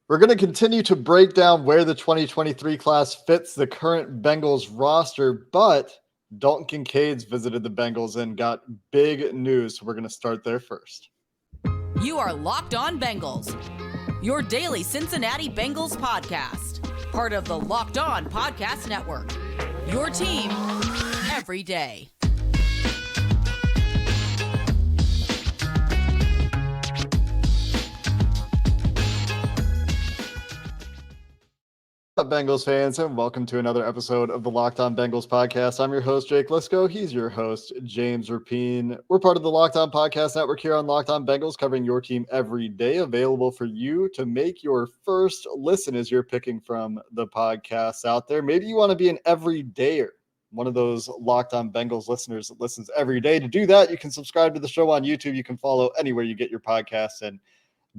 We're going to continue to break down where the 2023 class fits the current Bengals roster, but Dalton Kincaid's visited the Bengals and got big news. So we're going to start there first. You are Locked On Bengals, your daily Cincinnati Bengals podcast, part of the Locked On Podcast Network, your team every day. What's up, Bengals fans, and welcome to another episode of the Locked On Bengals podcast. I'm your host, Jake Liscow. He's your host, James Rapien. We're part of the Locked On Podcast Network here on Locked On Bengals, covering your team every day, available for you to make your first listen as you're picking from the podcasts out there. Maybe you want to be an everydayer, one of those Locked On Bengals listeners that listens every day. To do that, you can subscribe to the show on YouTube. You can follow anywhere you get your podcasts and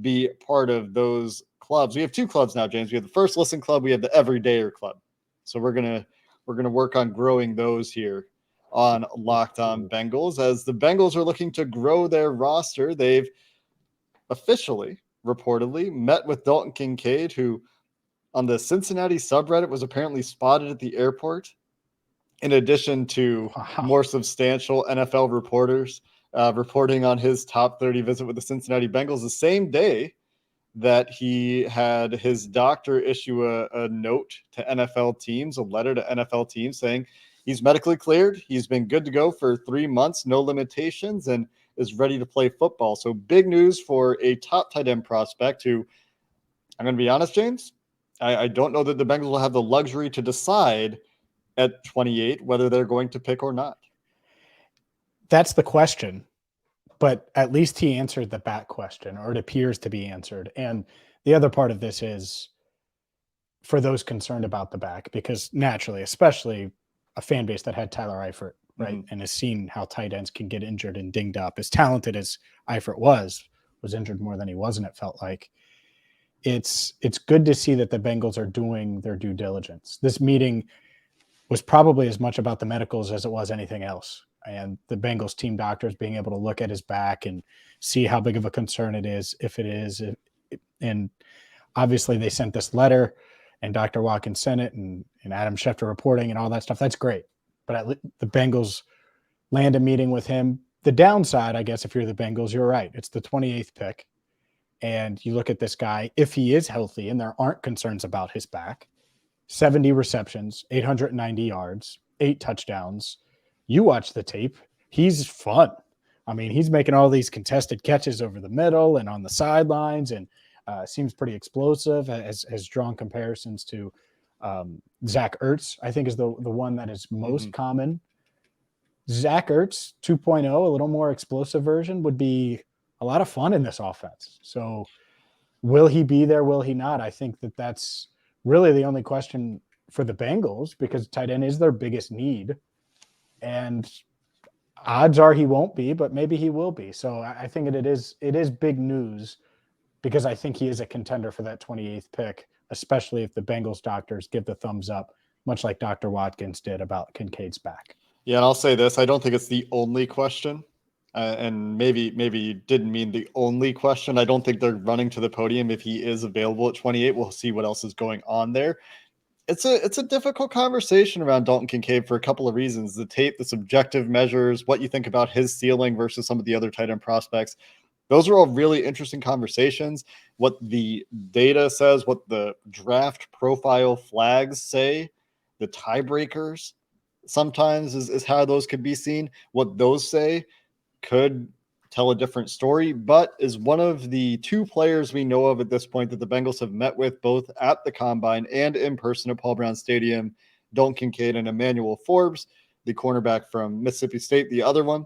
be part of those clubs. We have two clubs now, James. We have the First Listen Club. We have the Everydayer Club. So we're gonna work on growing those here on Locked On Bengals. As the Bengals are looking to grow their roster, they've officially, reportedly, met with Dalton Kincaid, who on the Cincinnati subreddit was apparently spotted at the airport, in addition to more substantial NFL reporters reporting on his top 30 visit with the Cincinnati Bengals the same day that he had his doctor issue a note to NFL teams, a letter to NFL teams saying he's medically cleared. He's been good to go for 3 months, no limitations, and is ready to play football. So big news for a top tight end prospect who, I'm going to be honest, James, I don't know that the Bengals will have the luxury to decide at 28 whether they're going to pick or not. That's the question. But at least he answered the back question, or it appears to be answered. And the other part of this is for those concerned about the back, because naturally, especially a fan base that had Tyler Eifert, right, and has seen how tight ends can get injured and dinged up. As talented as Eifert was injured more than he wasn't, it felt like. It's good to see that the Bengals are doing their due diligence. This meeting was probably as much about the medicals as it was anything else. And the Bengals team doctors being able to look at his back and see how big of a concern it is, if it is. And obviously they sent this letter and Dr. Watkins sent it and Adam Schefter reporting and all that stuff. That's great. But the Bengals land a meeting with him. The downside, I guess, if you're the Bengals, you're right. It's the 28th pick. And you look at this guy, if he is healthy and there aren't concerns about his back, 70 receptions, 890 yards, 8 touchdowns. You watch the tape, he's fun. I mean, he's making all these contested catches over the middle and on the sidelines, and seems pretty explosive, has drawn comparisons to Zach Ertz, I think is the one that is most common. Zach Ertz 2.0, a little more explosive version, would be a lot of fun in this offense. So will he be there? Will he not? I think that's really the only question for the Bengals, because tight end is their biggest need. And odds are he won't be, but maybe he will be. So I think it is big news, because I think he is a contender for that 28th pick, especially if the Bengals doctors give the thumbs up, much like Dr. Watkins did about Kincaid's back. Yeah, and I'll say this. I don't think it's the only question. And maybe you didn't mean the only question. I don't think they're running to the podium if he is available at 28. We'll see what else is going on there. It's a difficult conversation around Dalton Kincaid for a couple of reasons. The tape, the subjective measures, what you think about his ceiling versus some of the other tight end prospects. Those are all really interesting conversations. What the data says, what the draft profile flags say, the tiebreakers sometimes is how those could be seen. What those say could tell a different story, but is one of the 2 players we know of at this point that the Bengals have met with both at the Combine and in person at Paul Brown Stadium. Dalton Kincaid and Emmanuel Forbes, the cornerback from Mississippi State, the other one.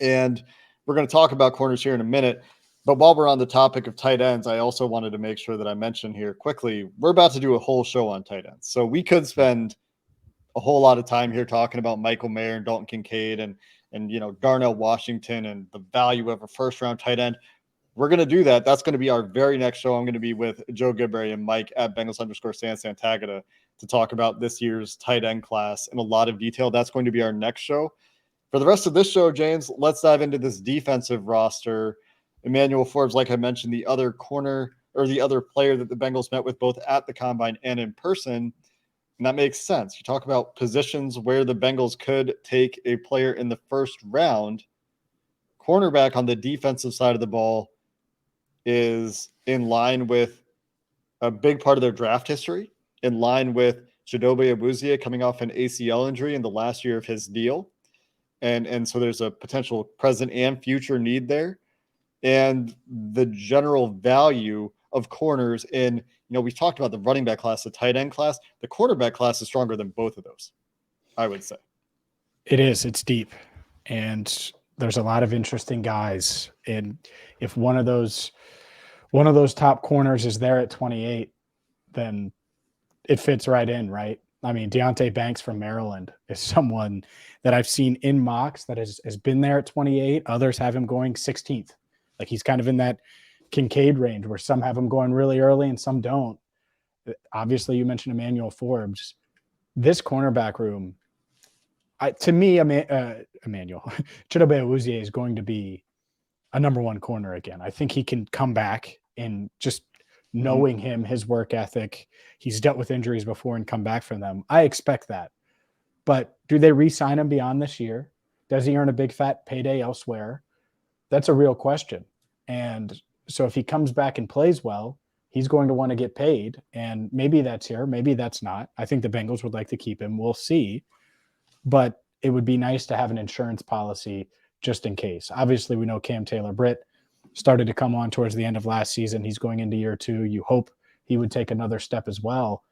And we're going to talk about corners here in a minute. But while we're on the topic of tight ends, I also wanted to make sure that I mention here quickly, we're about to do a whole show on tight ends. So we could spend a whole lot of time here talking about Michael Mayer and Dalton Kincaid and Darnell Washington and the value of a first-round tight end. We're going to do that. That's going to be our very next show. I'm going to be with Joe Gibberry and Mike at Bengals_San to talk about this year's tight end class in a lot of detail. That's going to be our next show. For the rest of this show, James, let's dive into this defensive roster. Emmanuel Forbes, like I mentioned, the other corner or the other player that the Bengals met with both at the combine and in person. And that makes sense. You talk about positions where the Bengals could take a player in the first round. Cornerback on the defensive side of the ball is in line with a big part of their draft history, in line with Chidobe Awuzie coming off an ACL injury in the last year of his deal. And so there's a potential present and future need there. And the general value of corners in, we've talked about the running back class, the tight end class. The quarterback class is stronger than both of those, I would say. It is. It's deep. And there's a lot of interesting guys. And if one of those top corners is there at 28, then it fits right in, right? I mean, Deonte Banks from Maryland is someone that I've seen in mocks that has been there at 28. Others have him going 16th. Like he's kind of in that Kincaid range where some have him going really early and some don't. Obviously, you mentioned Emmanuel Forbes. This cornerback room, to me, Emmanuel Chidobe Awuzie is going to be a number one corner again. I think he can come back and just knowing him, his work ethic, he's dealt with injuries before and come back from them. I expect that. But do they re-sign him beyond this year? Does he earn a big fat payday elsewhere? That's a real question. And so if he comes back and plays well, he's going to want to get paid. And maybe that's here, maybe that's not. I think the Bengals would like to keep him. We'll see. But it would be nice to have an insurance policy just in case. Obviously, we know Cam Taylor-Britt started to come on towards the end of last season. He's going into year 2. You hope he would take another step as well.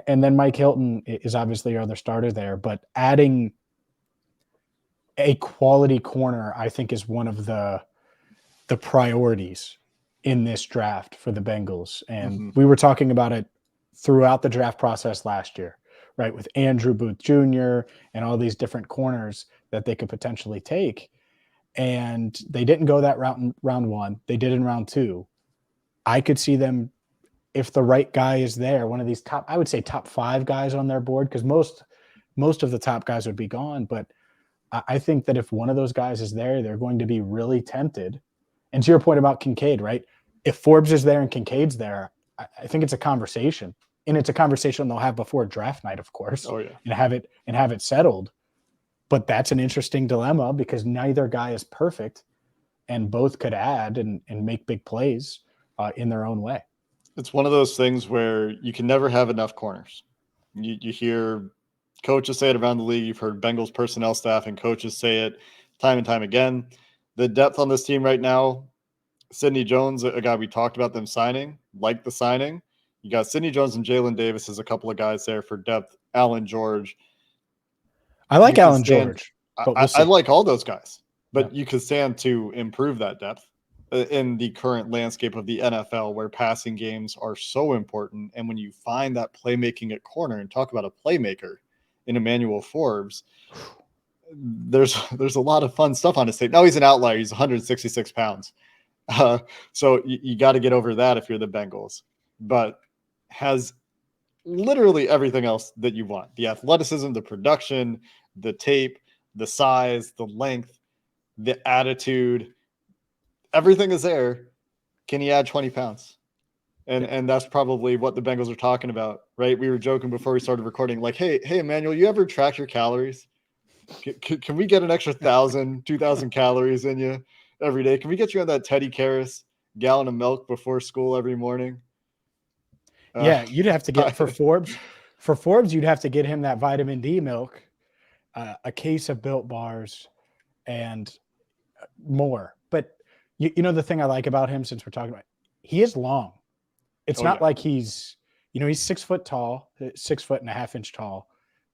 And then Mike Hilton is obviously your other starter there. But adding a quality corner, I think, is one of the priorities in this draft for the Bengals. And we were talking about it throughout the draft process last year, right? With Andrew Booth Jr. and all these different corners that they could potentially take. And they didn't go that route in round 1. They did in round 2. I could see them, if the right guy is there, one of these top 5 guys on their board, because most of the top guys would be gone. But I think that if one of those guys is there, they're going to be really tempted. And to your point about Kincaid, right? If Forbes is there and Kincaid's there, I think it's a conversation. And it's a conversation they'll have before draft night, of course. Oh, yeah. And have it settled. But that's an interesting dilemma because neither guy is perfect and both could add and make big plays in their own way. It's one of those things where you can never have enough corners. You hear coaches say it around the league. You've heard Bengals personnel staff and coaches say it time and time again. The depth on this team right now, Sidney Jones, a guy we talked about them signing, like the signing. You got Sidney Jones and Jalen Davis as a couple of guys there for depth. Alan George. I like Alan George. I like all those guys, but you could stand to improve that depth in the current landscape of the NFL where passing games are so important. And when you find that playmaking at corner and talk about a playmaker in Emmanuel Forbes, there's a lot of fun stuff on his tape. Now he's an outlier. He's 166 pounds. So you got to get over that if you're the Bengals, but has literally everything else that you want: the athleticism, the production, the tape, the size, the length, the attitude, everything is there. Can he add 20 pounds? And that's probably what the Bengals are talking about, right? We were joking before we started recording, like, hey, Emmanuel, you ever track your calories? Can we get an extra 1,000, 2,000 calories in you every day? Can we get you on that Teddy Karras gallon of milk before school every morning? Yeah, you'd have to get for Forbes, you'd have to get him that vitamin D milk, a case of Built Bars, and more. But you know the thing I like about him, since we're talking about, he is long. It's not like he's 6 foot tall, 6.5 inches tall,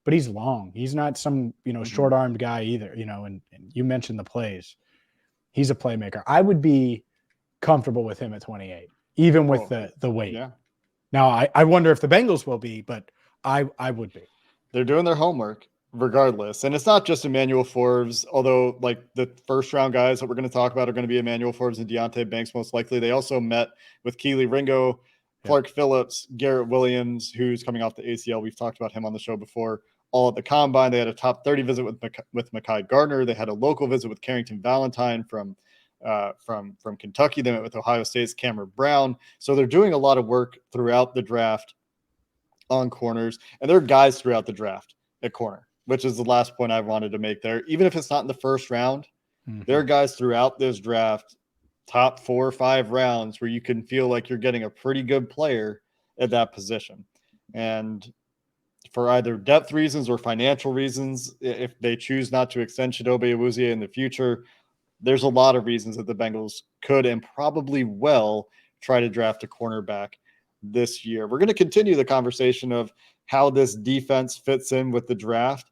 but he's long. He's not some short armed guy either. And you mentioned the plays. He's a playmaker. I would be comfortable with him at 28, even with the weight. Yeah. Now, I wonder if the Bengals will be, but I would be. They're doing their homework regardless. And it's not just Emmanuel Forbes, although like the first round guys that we're going to talk about are going to be Emmanuel Forbes and Deonte Banks most likely. They also met with Keely Ringo, Clark Phillips, Garrett Williams, who's coming off the ACL. We've talked about him on the show before. All at the combine. They had a top 30 visit with Mekhi Gardner. They had a local visit with Carrington Valentine from from Kentucky. They met with Ohio State's Cameron Brown. So they're doing a lot of work throughout the draft on corners, and there are guys throughout the draft at corner, which is the last point I wanted to make there. Even if it's not in the first round, there are guys throughout this draft, top 4 or 5 rounds, where you can feel like you're getting a pretty good player at that position. And for either depth reasons or financial reasons, if they choose not to extend Chidobe Awuzie in the future, there's a lot of reasons that the Bengals could and probably will try to draft a cornerback this year. We're going to continue the conversation of how this defense fits in with the draft.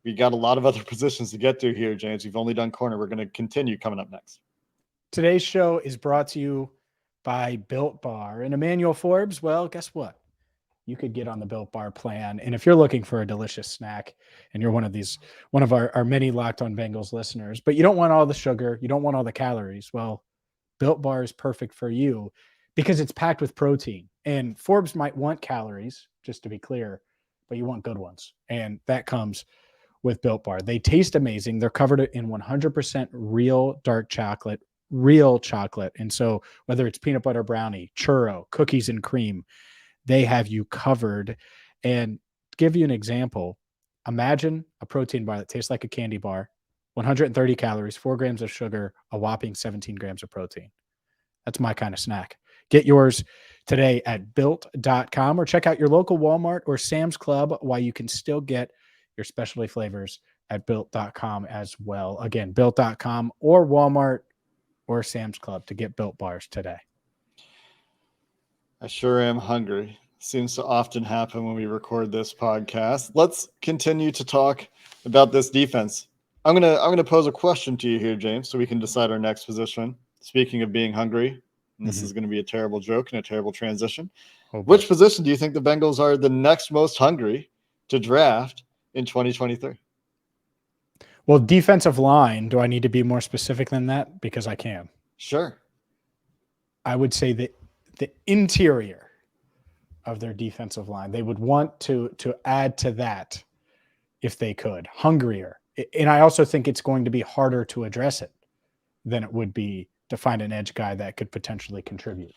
We got a lot of other positions to get to here, James. We've only done corner. We're going to continue coming up next. Today's show is brought to you by Built Bar. And Emmanuel Forbes, well, guess what? You could get on the Built Bar plan. And if you're looking for a delicious snack and you're one of our many Locked On Bengals listeners, but you don't want all the sugar, you don't want all the calories, well, Built Bar is perfect for you because it's packed with protein. And Forbes might want calories, just to be clear, but you want good ones. And that comes with Built Bar. They taste amazing. They're covered in 100% real dark chocolate, real chocolate. And so whether it's peanut butter brownie, churro, cookies and cream, they have you covered. And to give you an example, imagine a protein bar that tastes like a candy bar, 130 calories, 4 grams of sugar, a whopping 17 grams of protein. That's my kind of snack. Get yours today at built.com or check out your local Walmart or Sam's Club while you can still get your specialty flavors at built.com as well. Again, built.com or Walmart or Sam's Club to get Built Bars today. I sure am hungry. Seems to often happen when we record this podcast. Let's continue to talk about this defense. I'm gonna pose a question to you here, James, so we can decide our next position. Speaking of being hungry, and this is going to be a terrible joke and a terrible transition. Which position do you think the Bengals are the next most hungry to draft in 2023? Well, defensive line, do I need to be more specific than that? Because I can. Sure. I would say that the interior of their defensive line, they would want to add to that if they could. Hungrier. And I also think it's going to be harder to address it than it would be to find an edge guy that could potentially contribute.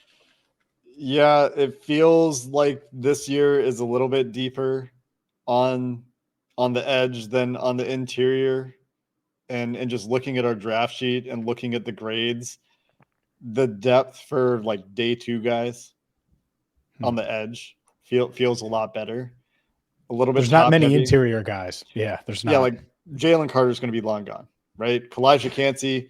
Yeah, it feels like this year is a little bit deeper on the edge than on the interior. And just looking at our draft sheet and looking at the grades, the depth for like day 2 guys on the edge feels a lot better. A little bit. There's not many interior guys. Yeah, there's not. Yeah, like Jalen Carter's going to be long gone, right? Kalijah Cansey,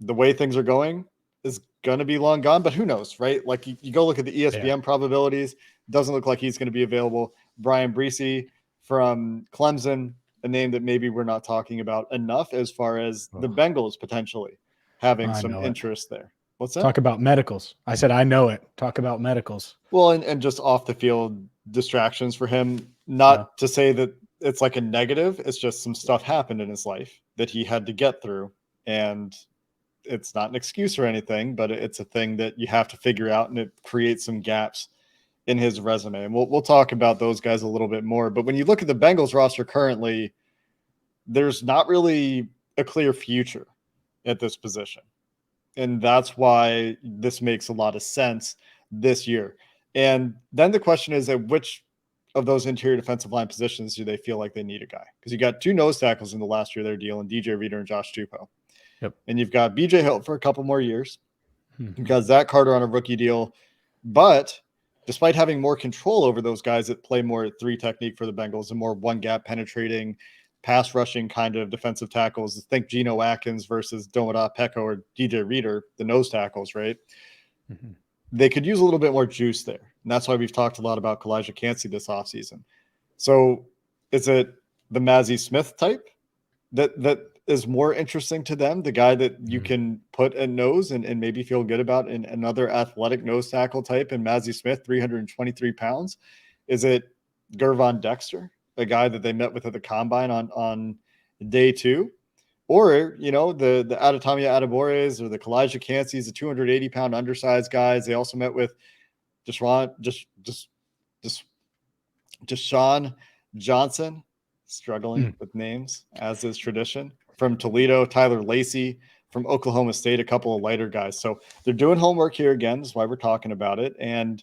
the way things are going, is going to be long gone, but who knows, right? Like you go look at the ESPN probabilities, doesn't look like he's going to be available. Brian Breesy from Clemson, a name that maybe we're not talking about enough as far as the Bengals potentially having some interest there. What's that? Talk about medicals. I said, I know it. Talk about medicals. Well, and just off the field distractions for him, not to say that it's like a negative. It's just some stuff happened in his life that he had to get through. And it's not an excuse or anything, but it's a thing that you have to figure out, and it creates some gaps in his resume. And we'll talk about those guys a little bit more. But when you look at the Bengals roster currently, there's not really a clear future at this position. And that's why this makes a lot of sense this year. And then the question is, at which of those interior defensive line positions do they feel like they need a guy? Because you got 2 nose tackles in the last year of their deal, and DJ Reader and Josh Tupou. Yep. And you've got BJ Hill for a couple more years. You've got Zach Carter on a rookie deal. But despite having more control over those guys that play more at 3 technique for the Bengals and more one gap penetrating, pass rushing kind of defensive tackles, think Geno Atkins versus Domata Peko or DJ Reader, the nose tackles, right? They could use a little bit more juice there. And that's why we've talked a lot about Kalijah Cansey this offseason. So is it the Mazi Smith type that is more interesting to them, the guy that you can put at nose and maybe feel good about in another athletic nose tackle type in Mazi Smith, 323 pounds? Is it Gervon Dexter, a guy that they met with at the combine on day 2? Or, you know, the Adetomiwa Adebawores or the Kalijah Canseys, the 280-pound undersized guys. They also met with Deshaun Johnson, struggling with names, as is tradition, from Toledo, Tyler Lacey from Oklahoma State, a couple of lighter guys. So they're doing homework here again. That's why we're talking about it. And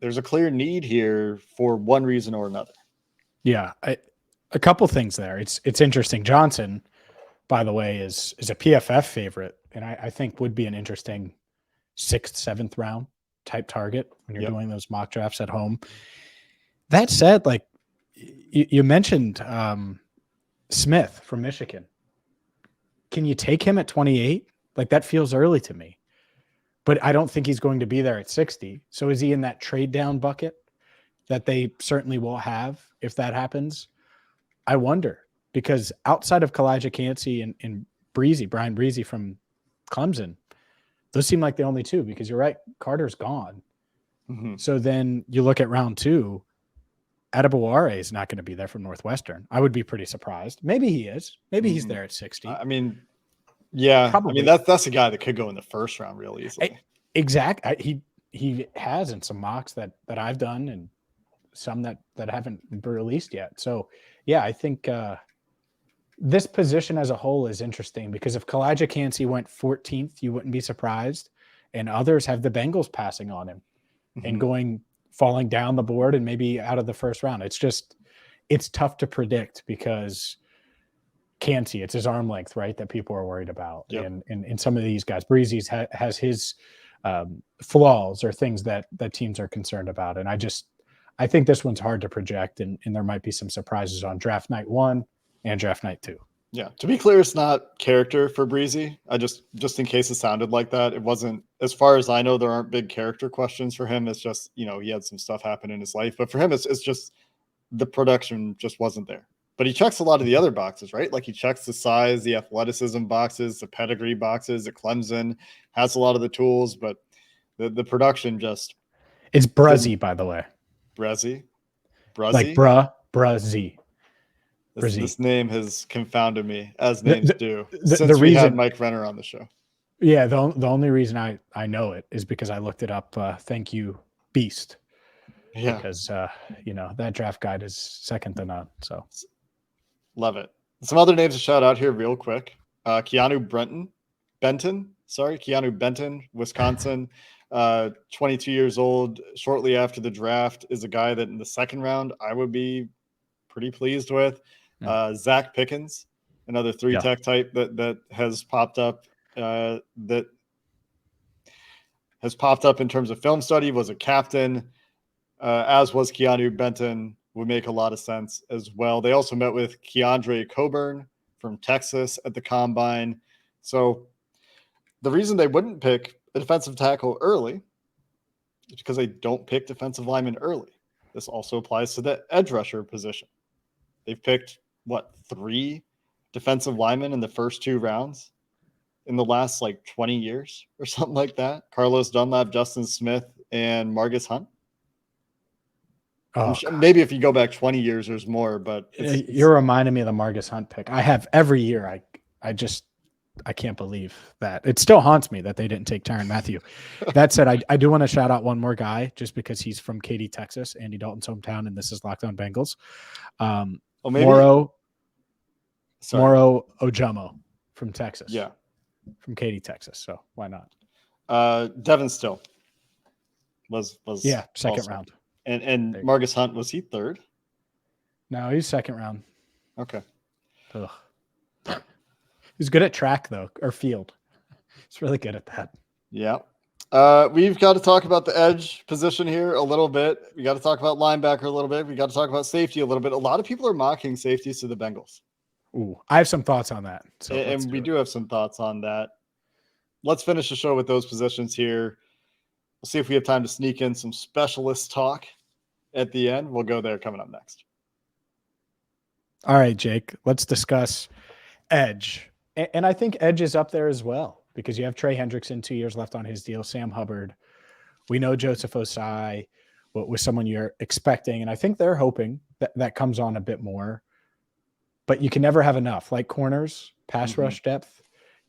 there's a clear need here for one reason or another. Yeah, a couple things there. It's interesting. Johnson, by the way, is a PFF favorite, and I think would be an interesting 6th, 7th round type target when you're doing those mock drafts at home. That said, like you mentioned Smith from Michigan. Can you take him at 28? Like that feels early to me. But I don't think he's going to be there at 60. So is he in that trade down bucket that they certainly will have if that happens? I wonder, because outside of Kalijah Kancey and Brian Breezy from Clemson, those seem like the only two, because you're right, Carter's gone. So then you look at round 2, Adebaware is not going to be there from Northwestern. I would be pretty surprised. Maybe he is. Maybe he's there at 60. I mean, yeah. Probably. I mean, that's a guy that could go in the first round real easily. Exactly. He has in some mocks that I've done and some that haven't been released yet. So, yeah, I think this position as a whole is interesting, because if Kalijah Kancey went 14th, you wouldn't be surprised. And others have the Bengals passing on him and falling down the board and maybe out of the first round. It's tough to predict, because Kancey, it's his arm length, right, that people are worried about. And some of these guys, Breezy's has his flaws or things that teams are concerned about. And I think this one's hard to project, and there might be some surprises on draft night 1 and draft night 2. Yeah. To be clear, it's not character for Breezy. I just in case it sounded like that, it wasn't. As far as I know, there aren't big character questions for him. It's just, he had some stuff happen in his life, but for him, it's just the production just wasn't there. But he checks a lot of the other boxes, right? Like he checks the size, the athleticism boxes, the pedigree boxes. The Clemson has a lot of the tools, but the production just. It's Bruzzy, by the way. Bruzzy? Like Bruzzy. This name has confounded me, as names do, since we had Mike Renner on the show. Yeah, the only reason I know it is because I looked it up. Thank you, Beast. Yeah. Because, that draft guide is second to none. So love it. Some other names to shout out here real quick. Keanu Benton, Wisconsin. 22 years old, shortly after the draft, is a guy that in the second round I would be pretty pleased with. Zach Pickens, another 3-tech type that has popped up. That has popped up in terms of film study, was a captain, as was Keanu Benton, would make a lot of sense as well. They also met with Keandre Coburn from Texas at the Combine. So the reason they wouldn't pick a defensive tackle early is because they don't pick defensive linemen early. This also applies to the edge rusher position. They've picked, 3 defensive linemen in the first 2 rounds in the last 20 years or something like that. Carlos Dunlap, Justin Smith, and Margus Hunt. Maybe if you go back 20 years, there's more, but you're reminding me of the Margus Hunt pick. I have every year. I can't believe that. It still haunts me that they didn't take Tyrann Mathieu. That said, I do want to shout out one more guy just because he's from Katy, Texas, Andy Dalton's hometown, and this is Locked On Bengals. Moro Ojomo from Texas. Yeah. From Katy, Texas. So why not? Devin Still was second also. Round. And Margus Hunt, was he third? No, he's second round. Okay. Ugh. He's good at track, though, or field. He's really good at that. Yeah. We've got to talk about the edge position here a little bit. We got to talk about linebacker a little bit. We got to talk about safety a little bit. A lot of people are mocking safeties to the Bengals. Ooh, I have some thoughts on that. So and we do have some thoughts on that. Let's finish the show with those positions here. We'll see if we have time to sneak in some specialist talk at the end. We'll go there coming up next. All right, Jake, let's discuss edge. And I think edge is up there as well, because you have Trey Hendrickson, 2 years left on his deal, Sam Hubbard. We know Joseph Osai was someone you're expecting, and I think they're hoping that comes on a bit more. But you can never have enough. Like corners, pass rush depth,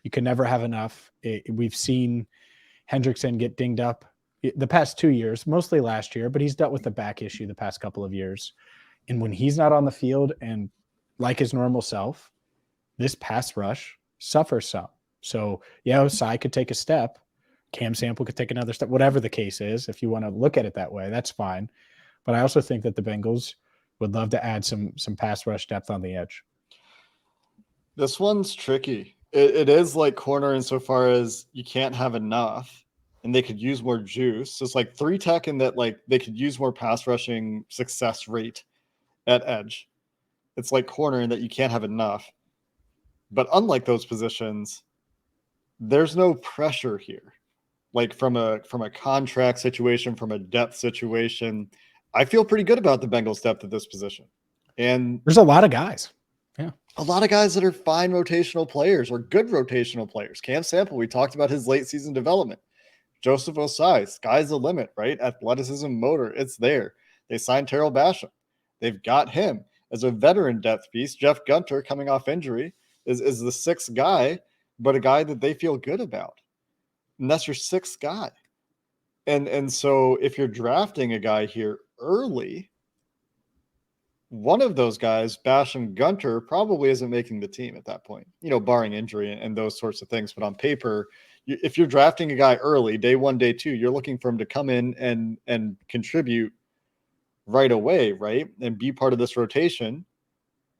you can never have enough. We've seen Hendrickson get dinged up the past 2 years, mostly last year, but he's dealt with the back issue the past couple of years. And when he's not on the field and like his normal self, this pass rush suffers some. So, yeah, Osai could take a step. Cam Sample could take another step, whatever the case is. If you want to look at it that way, that's fine. But I also think that the Bengals would love to add some pass rush depth on the edge. This one's tricky. It is like corner insofar as you can't have enough and they could use more juice. It's like 3-tech in that like they could use more pass rushing success rate at edge. It's like corner in that you can't have enough. But unlike those positions, there's no pressure here. Like from a contract situation, from a depth situation, I feel pretty good about the Bengals' depth at this position. And there's a lot of guys. Yeah. A lot of guys that are fine rotational players or good rotational players. Cam Sample, we talked about his late season development. Joseph Osai, sky's the limit, right? Athleticism, motor, it's there. They signed Terrell Basham. They've got him as a veteran depth piece. Jeff Gunter, coming off injury, is the sixth guy, but a guy that they feel good about. And that's your sixth guy. And so if you're drafting a guy here early, one of those guys, Basham Gunter, probably isn't making the team at that point, barring injury and those sorts of things. But on paper, if you're drafting a guy early, day one, day two, you're looking for him to come in and contribute right away, right? And be part of this rotation.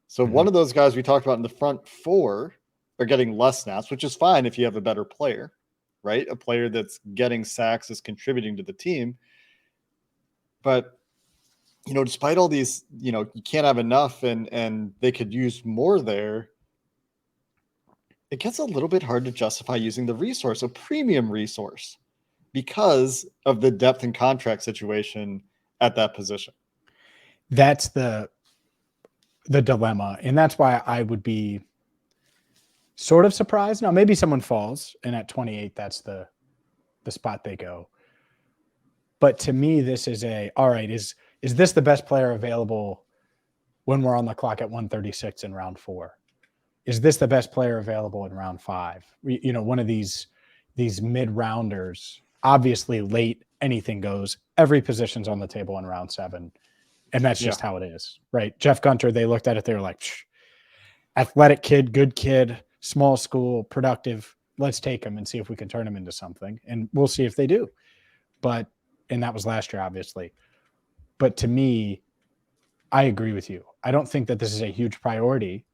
So one of those guys we talked about in the front four are getting less snaps, which is fine if you have a better player, right? A player that's getting sacks is contributing to the team. But despite all these, you can't have enough and they could use more there. It gets a little bit hard to justify using the resource, a premium resource, because of the depth and contract situation at that position. That's the dilemma. And that's why I would be sort of surprised. Now, maybe someone falls and at 28, that's the spot they go. But to me, this is all right, is this the best player available when we're on the clock at 136 in round 4? Is this the best player available in round 5? One of these mid-rounders, obviously late, anything goes. Every position's on the table in round 7. And that's just how it is, right? Jeff Gunter, they looked at it. They were like, athletic kid, good kid, small school, productive. Let's take him and see if we can turn him into something. And we'll see if they do. And that was last year, obviously. But to me, I agree with you. I don't think that this is a huge priority.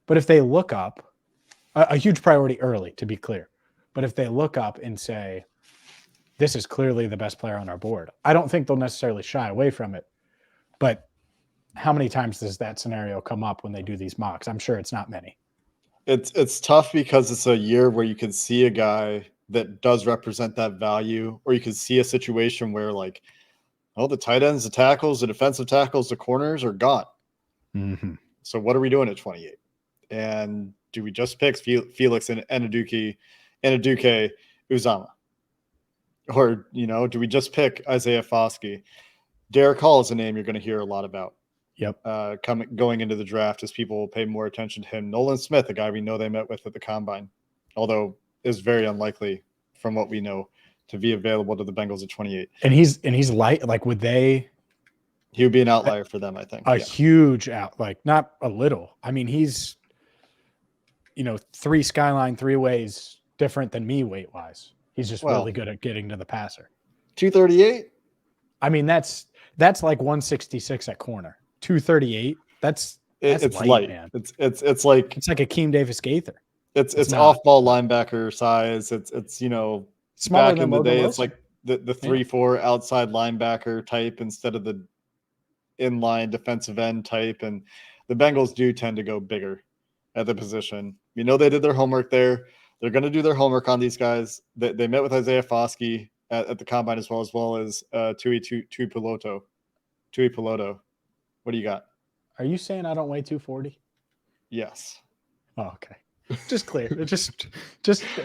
But if they look up, a huge priority early, to be clear. But if they look up and say, this is clearly the best player on our board, I don't think they'll necessarily shy away from it. But how many times does that scenario come up when they do these mocks? I'm sure it's not many. It's tough because it's a year where you can see a guy that does represent that value, or you can see a situation where the tight ends, the tackles, the defensive tackles, the corners are gone. Mm-hmm. So what are we doing at 28? And do we just pick Felix and Anaduke Uzama? Or, do we just pick Isaiah Foskey? Derek Hall is a name you're going to hear a lot about. Yep. Going into the draft as people will pay more attention to him. Nolan Smith, a guy we know they met with at the combine, although is very unlikely from what we know to be available to the Bengals at 28. And he's light. Would they? He would be an outlier for them, I think. Huge out, not a little. I mean, he's, 3 skyline 3 ways different than me weight wise. He's just really good at getting to the passer. 238. I mean, that's like 166 at corner. 238. That's it's light, man. It's like Akeem Davis Gaither. It's off-ball linebacker size. It's smaller back than in the Logan day. Wilson. It's like the 3-4 outside linebacker type instead of the inline defensive end type. And the Bengals do tend to go bigger at the position. They did their homework there. They're going to do their homework on these guys. They met with Isaiah Foskey at the combine as well as Tui Piloto. What do you got? Are you saying I don't weigh 240? Yes. Oh, okay. Just clear. just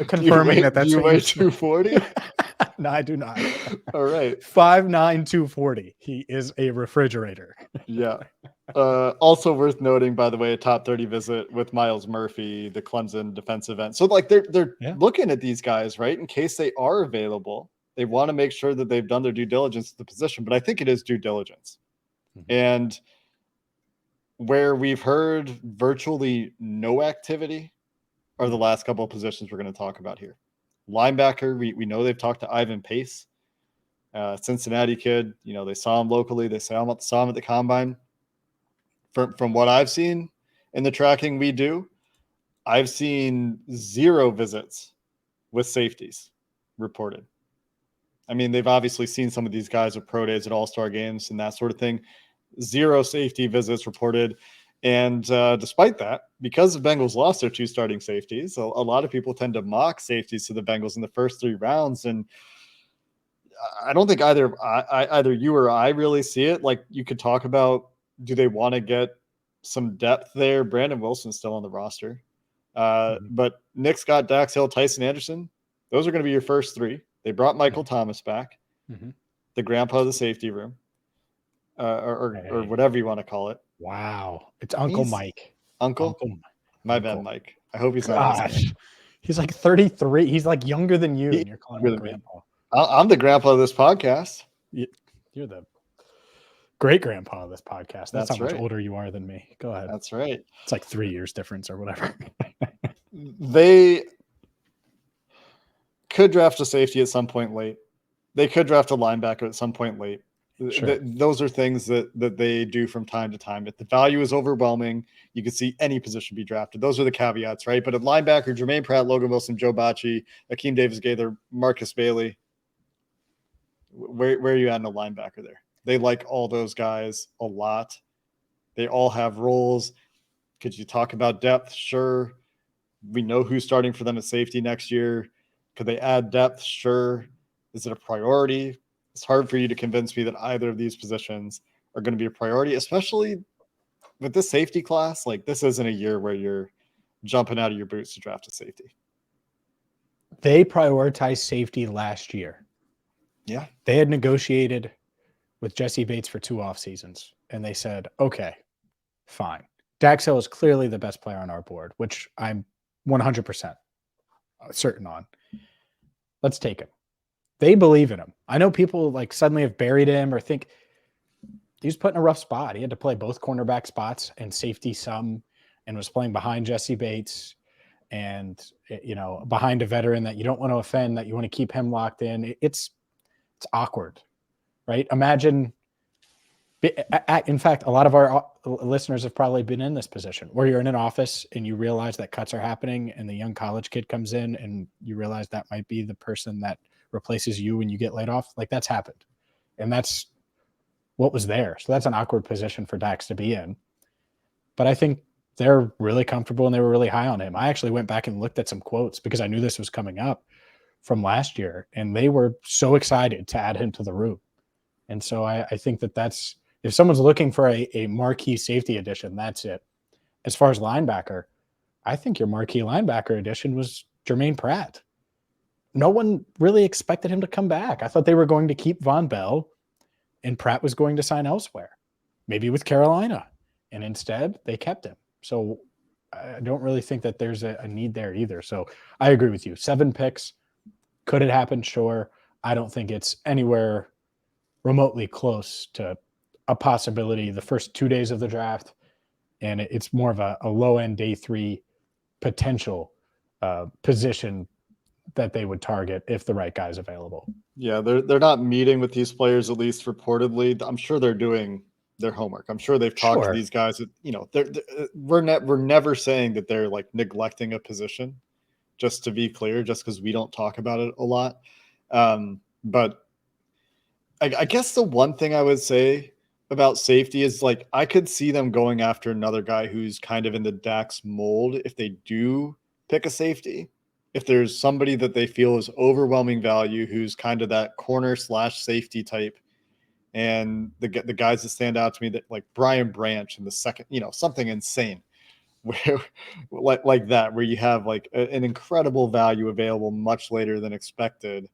confirming that's you weigh 240? No, I do not. All right. 5'9", 240. He is a refrigerator. Yeah. Also worth noting, by the way, a top 30 visit with Miles Murphy, the Clemson defensive end. So they're looking at these guys, right? In case they are available, they want to make sure that they've done their due diligence at the position, but I think it is due diligence. Mm-hmm. And where we've heard virtually no activity are the last couple of positions we're going to talk about here. Linebacker, we know they've talked to Ivan Pace, Cincinnati kid. You know, they saw him locally. They saw him at the combine. From what I've seen in the tracking we do, I've seen 0 visits with safeties reported. I mean, they've obviously seen some of these guys at pro days at all-star games and that sort of thing. 0 safety visits reported. And despite that, because the Bengals lost their 2 starting safeties, a lot of people tend to mock safeties to the Bengals in the first 3 rounds. And I don't think either you or I really see it. Like, you could talk about, do they want to get some depth there? Brandon Wilson's still on the roster. But Nick Scott, Dax Hill, Tyson Anderson, those are going to be your first 3. They brought Michael Thomas back, the grandpa of the safety room, or whatever you want to call it. Wow. It's Uncle Mike. Uncle? My bad, Mike. I hope he's not listening. He's like 33. He's like younger than you, and you're calling him grandpa. I'm the grandpa of this podcast. You're the great grandpa of this podcast. That's how much right. older you are than me. Go ahead. That's right. It's like 3 years difference or whatever. They could draft a safety at some point late. They could draft a linebacker at some point late. Sure. Those are things that they do from time to time. If the value is overwhelming, you can see any position be drafted. Those are the caveats, right? But at linebacker, Jermaine Pratt, Logan Wilson, Joe Bacci, Akeem Davis-Gaither, Marcus Bailey, where are you at in a linebacker there? They like all those guys a lot. They all have roles. Could you talk about depth? Sure. We know who's starting for them at safety next year. Could they add depth? Sure. Is it a priority? It's hard for you to convince me that either of these positions are going to be a priority, especially with this safety class. Like, this isn't a year where you're jumping out of your boots to draft a safety. They prioritized safety last year. Yeah. They had negotiated with Jesse Bates for 2 off seasons, and they said, okay, fine. Dax Hill is clearly the best player on our board, which I'm 100% certain on. Let's take him. They believe in him. I know people like suddenly have buried him or think he was put in a rough spot. He had to play both cornerback spots and safety some, and was playing behind Jesse Bates and, you know, behind a veteran that you don't want to offend, that you want to keep him locked in. It's awkward, right? Imagine, in fact, a lot of our listeners have probably been in this position where you're in an office and you realize that cuts are happening and the young college kid comes in and you realize that might be the person that replaces you when you get laid off. Like, that's happened. And that's what was there. So that's an awkward position for Dax to be in. But I think they're really comfortable and they were really high on him. I actually went back and looked at some quotes because I knew this was coming up from last year, and they were so excited to add him to the room. And so I think that's, if someone's looking for a marquee safety addition, that's it. As far as linebacker, I think your marquee linebacker addition was Jermaine Pratt. No one really expected him to come back. I thought they were going to keep Von Bell and Pratt was going to sign elsewhere, maybe with Carolina. And instead, they kept him. So I don't really think that there's a need there either. So I agree with you. 7 picks. Could it happen? Sure. I don't think it's anywhere remotely close to a possibility the first 2 days of the draft. And it's more of a low-end day 3 potential position that they would target if the right guy's available. Yeah, they're not meeting with these players, at least reportedly. I'm sure they're doing their homework. I'm sure they've talked to these guys. You know, we're never saying that they're like neglecting a position, just to be clear, just because we don't talk about it a lot. But I guess the one thing I would say about safety is, like, I could see them going after another guy who's kind of in the Dax mold if they do pick a safety. If there's somebody that they feel is overwhelming value, who's kind of that corner / safety type, and the guys that stand out to me, that like Brian Branch in the second, you know, something insane, where like that, where you have like an incredible value available much later than expected.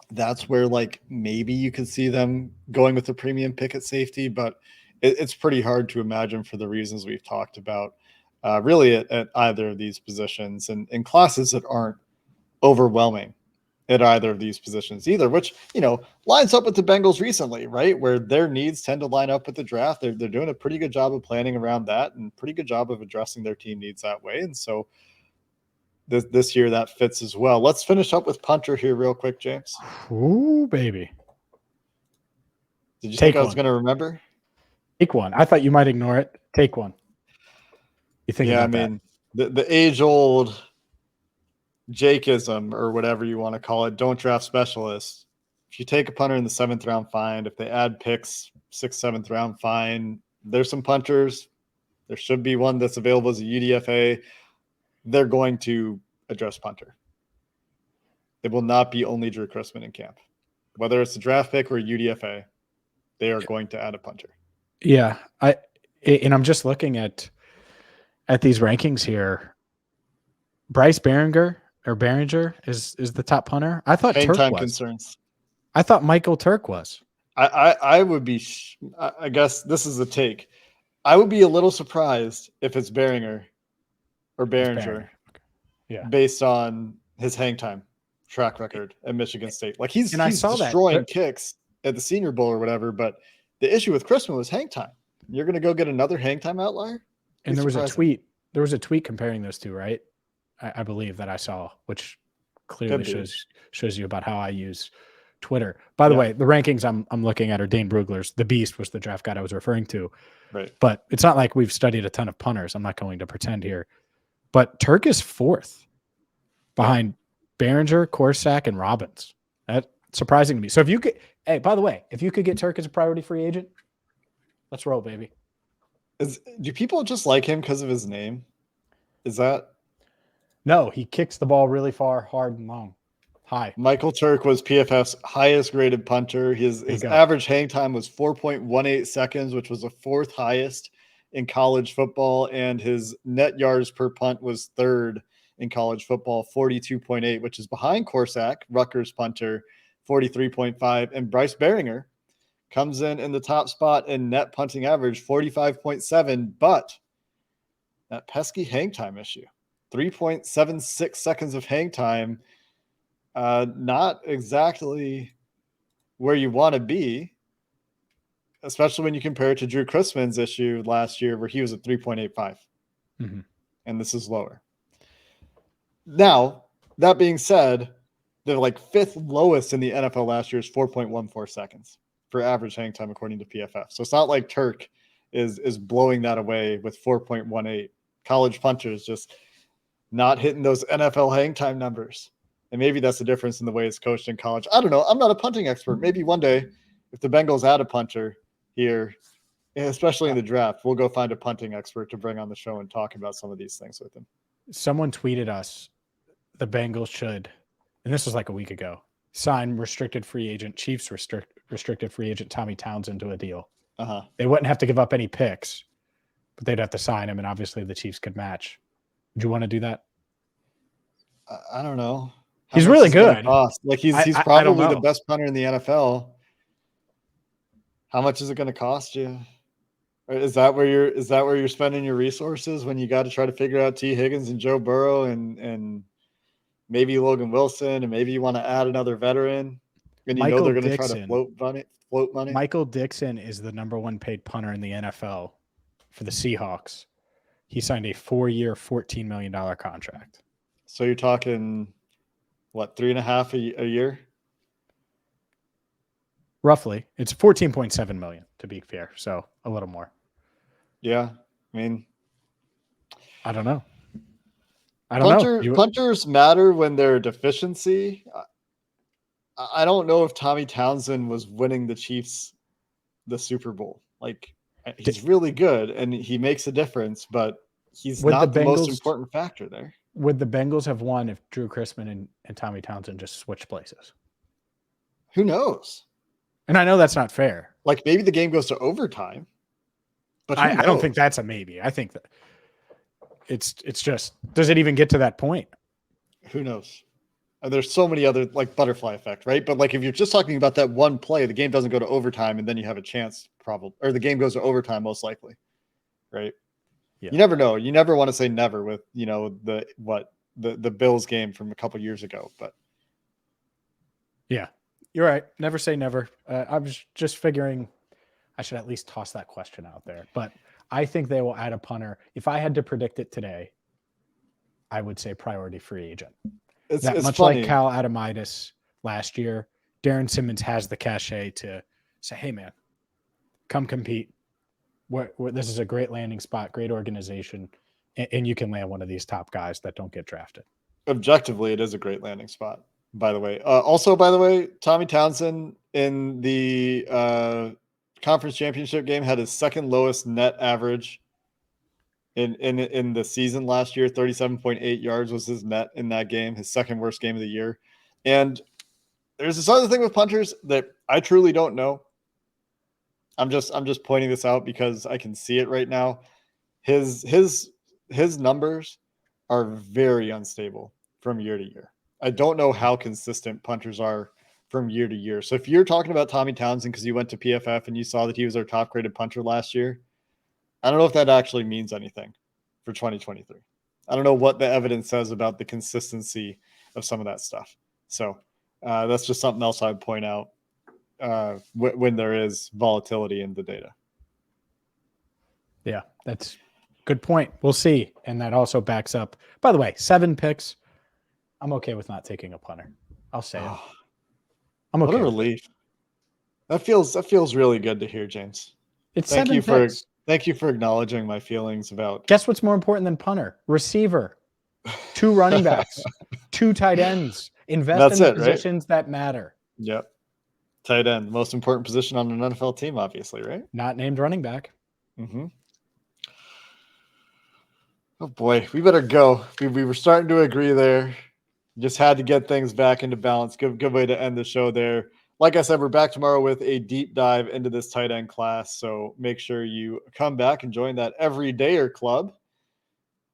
That's where like maybe you could see them going with a premium pick at safety, but it's pretty hard to imagine for the reasons we've talked about. Really at either of these positions and in classes that aren't overwhelming at either of these positions either, which, lines up with the Bengals recently, right? Where their needs tend to line up with the draft. They're doing a pretty good job of planning around that and pretty good job of addressing their team needs that way. And so this year that fits as well. Let's finish up with punter here real quick, James. Ooh, baby. Did you think I was going to remember? Take one. I thought you might ignore it. Take one. You think about that? The age-old Jakeism, or whatever you want to call it, don't draft specialists. If you take a punter in the 7th round, fine. If they add picks, 6th, 7th round, fine. There's some punters. There should be one that's available as a UDFA. They're going to address punter. It will not be only Drew Chrisman in camp. Whether it's a draft pick or a UDFA, they are going to add a punter. Yeah. I'm just looking at these rankings here. Bryce Behringer is the top punter. I thought Hang Turk time was. Concerns. I thought Michael Turk was. I would be, I guess this is the take. I would be a little surprised if it's Behringer or Behringer. Yeah. Based on his hang time track record at Michigan State. Like he's destroying kicks at the Senior Bowl or whatever, but the issue with Chrisman was hang time. You're going to go get another hang time outlier? And there was a tweet comparing those two, right? I believe that I saw, which clearly shows you about how I use Twitter. By the way, the rankings I'm looking at are Dane Brugler's. The Beast was the draft guide I was referring to. Right. But it's not like we've studied a ton of punters. I'm not going to pretend here. But Turk is 4th behind Behringer, Korsak, and Robbins. That's surprising to me. So if you could, hey, by the way, if you could get Turk as a priority free agent, let's roll, baby. Do people just like him because of his name? Is that? No, he kicks the ball really far, hard, and long. High. Michael Turk was PFF's highest graded punter. His average hang time was 4.18 seconds, which was the 4th highest in college football, and his net yards per punt was 3rd in college football, 42.8, which is behind Korsak, Rutgers punter, 43.5, and Bryce Behringer comes in the top spot in net punting average, 45.7, but that pesky hang time issue, 3.76 seconds of hang time, not exactly where you want to be, especially when you compare it to Drew Chrisman's issue last year where he was at 3.85. Mm-hmm. And this is lower. Now, that being said, the 5th lowest in the NFL last year is 4.14 seconds for average hang time, according to PFF. So it's not like Turk is blowing that away with 4.18. College punters just not hitting those NFL hang time numbers. And maybe that's the difference in the way it's coached in college. I don't know. I'm not a punting expert. Maybe one day if the Bengals add a punter here, especially in the draft, we'll go find a punting expert to bring on the show and talk about some of these things with him. Someone tweeted us, the Bengals should, and this was like a week ago, sign restricted free agent, Chiefs restricted free agent Tommy Townsend to a deal. Uh-huh. They wouldn't have to give up any picks, but they'd have to sign him, and obviously the Chiefs could match. Would you want to do that? I don't know. He's really good. Like he's probably the best punter in the NFL. How much is it going to cost you? Is that where you're spending your resources when you got to try to figure out T. Higgins and Joe Burrow and maybe Logan Wilson, and maybe you want to add another veteran, and they're going to try to float money? Michael Dixon is the number 1 paid punter in the NFL for the Seahawks. He signed a 4-year, $14 million contract. So you're talking, what, 3.5 a year? Roughly. It's 14.7 million to be fair. So a little more. Yeah. I mean, I don't know. Punters matter when they're a deficiency. I don't know if Tommy Townsend was winning the Chiefs the Super Bowl. Like, he's really good and he makes a difference, but he's not the most important factor there. Would the Bengals have won if Drew Chrisman and Tommy Townsend just switched places? Who knows? And I know that's not fair. Like, maybe the game goes to overtime. But I don't think that's a maybe. I think that it's just, does it even get to that point? Who knows? There's so many other, like, butterfly effect, right? But like, if you're just talking about that one play, the game doesn't go to overtime and then you have a chance or the game goes to overtime most likely, right? Yeah. You never know. You never want to say never with, the Bills game from a couple years ago, but Yeah, you're right. Never say never. I was just figuring I should at least toss that question out there. But I think they will add a punter. If I had to predict it today, I would say priority free agent. That It's much like funny. Cal Adamitis last year, Darren Simmons has the cachet to say, hey, man, come compete. This is a great landing spot, great organization, and you can land one of these top guys that don't get drafted. Objectively, it is a great landing spot, by the way. Also, by the way, Tommy Townsend in the conference championship game had his second lowest net average in the season last year. 37.8 yards was his net in that game, his second worst game of the year. And there's this other thing with punters that I truly don't know. I'm just pointing this out because I can see it right now. His numbers are very unstable from year to year. I don't know how consistent punters are from year to year. So if you're talking about Tommy Townsend because you went to PFF and you saw that he was our top graded punter last year, I don't know if that actually means anything for 2023. I don't know what the evidence says about the consistency of some of that stuff. So that's just something else I would point out when there is volatility in the data. Yeah, that's good point. We'll see. And that also backs up, by the way, 7 picks. I'm okay with not taking a punter. I'll say it. I'm okay. What a relief. That feels really good to hear, James. It's Thank 7 picks. Thank you for acknowledging my feelings about. Guess what's more important than punter? Receiver, 2 running backs, 2 tight ends. Invest in the positions that matter. Yep. Tight end, most important position on an NFL team, obviously, right? Not named running back. Mm-hmm. Oh boy, we better go. We were starting to agree there. Just had to get things back into balance. Good way to end the show there. Like I said, we're back tomorrow with a deep dive into this tight end class. So make sure you come back and join that everydayer club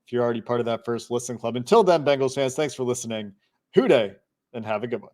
if you're already part of that first listen club. Until then, Bengals fans, thanks for listening. Hoo day, and have a good one.